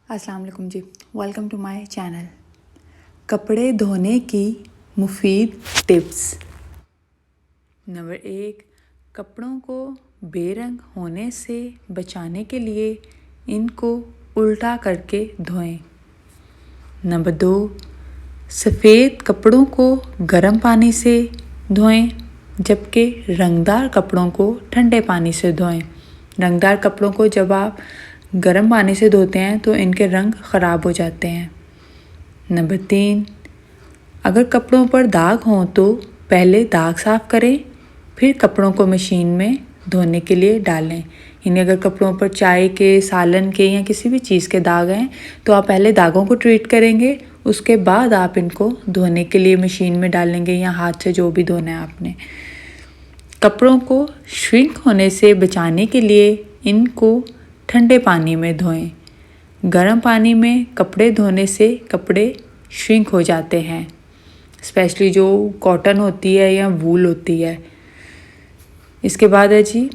अस्सलाम वालेकुम जी, welcome to my channel. कपड़े धोने की मुफीद टिप्स। नंबर 1, कपड़ों को बेरंग होने से बचाने के लिए इनको उल्टा करके धोएं। नंबर 2, सफ़ेद कपड़ों को गर्म पानी से धोएं जबकि रंगदार कपड़ों को ठंडे पानी से धोएं। रंगदार कपड़ों को जब आप गर्म पानी से धोते हैं तो इनके रंग ख़राब हो जाते हैं। नंबर 3, अगर कपड़ों पर दाग हों तो पहले दाग साफ़ करें, फिर कपड़ों को मशीन में धोने के लिए डालें। यानी अगर कपड़ों पर चाय के, सालन के या किसी भी चीज़ के दाग हैं तो आप पहले दागों को ट्रीट करेंगे, उसके बाद आप इनको धोने के लिए मशीन में डालेंगे या हाथ से जो भी धोना है आपने। कपड़ों को श्रिंक होने से बचाने के लिए इनको ठंडे पानी में धोएं। गर्म पानी में कपड़े धोने से कपड़े श्रिंक हो जाते हैं, स्पेशली जो कॉटन होती है या वूल होती है। इसके बाद है जी,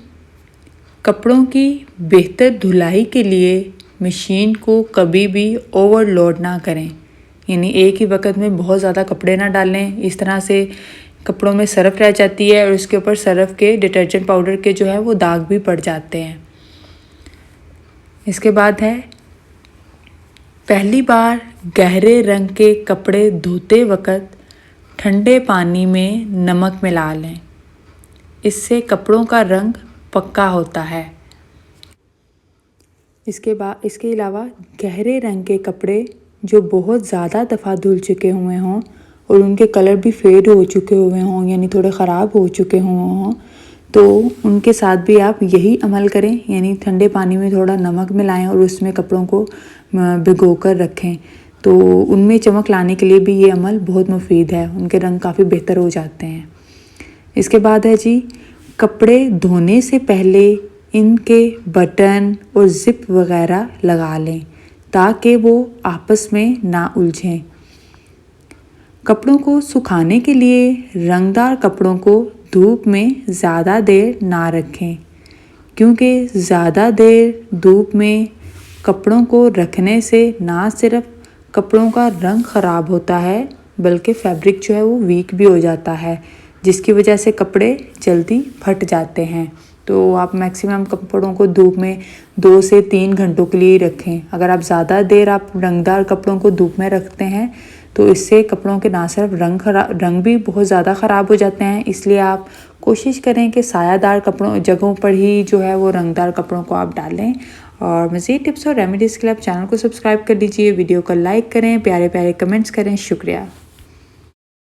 कपड़ों की बेहतर धुलाई के लिए मशीन को कभी भी ओवरलोड ना करें, यानी एक ही वक्त में बहुत ज़्यादा कपड़े ना डालें। इस तरह से कपड़ों में सरफ़ रह जाती है और उसके ऊपर सरफ़ के, डिटर्जेंट पाउडर के जो है वो दाग भी पड़ जाते हैं। इसके बाद है, पहली बार गहरे रंग के कपड़े धोते वक्त ठंडे पानी में नमक मिला लें, इससे कपड़ों का रंग पक्का होता है। इसके अलावा गहरे रंग के कपड़े जो बहुत ज़्यादा दफ़ा धुल चुके हुए हों और उनके कलर भी फेड हो चुके हुए हों, यानी थोड़े ख़राब हो चुके हों, तो उनके साथ भी आप यही अमल करें, यानी ठंडे पानी में थोड़ा नमक मिलाएं और उसमें कपड़ों को भिगो कर रखें। तो उनमें चमक लाने के लिए भी ये अमल बहुत मुफीद है, उनके रंग काफ़ी बेहतर हो जाते हैं। इसके बाद है जी, कपड़े धोने से पहले इनके बटन और ज़िप वगैरह लगा लें ताकि वो आपस में ना उलझें। कपड़ों को सुखाने के लिए रंगदार कपड़ों को धूप में ज़्यादा देर ना रखें, क्योंकि ज़्यादा देर धूप में कपड़ों को रखने से ना सिर्फ कपड़ों का रंग ख़राब होता है बल्कि फैब्रिक जो है वो वीक भी हो जाता है, जिसकी वजह से कपड़े जल्दी फट जाते हैं। तो आप मैक्सिमम कपड़ों को धूप में 2 से 3 घंटों के लिए रखें। अगर आप ज़्यादा देर आप रंगदार कपड़ों को धूप में रखते हैं तो इससे कपड़ों के ना सिर्फ रंग भी बहुत ज़्यादा ख़राब हो जाते हैं। इसलिए आप कोशिश करें कि सायादार कपड़ों जगहों पर ही जो है वो रंगदार कपड़ों को आप डालें। और मज़ीद टिप्स और रेमेडीज़ के लिए आप चैनल को सब्सक्राइब कर लीजिए, वीडियो को लाइक करें, प्यारे प्यारे कमेंट्स करें। शुक्रिया।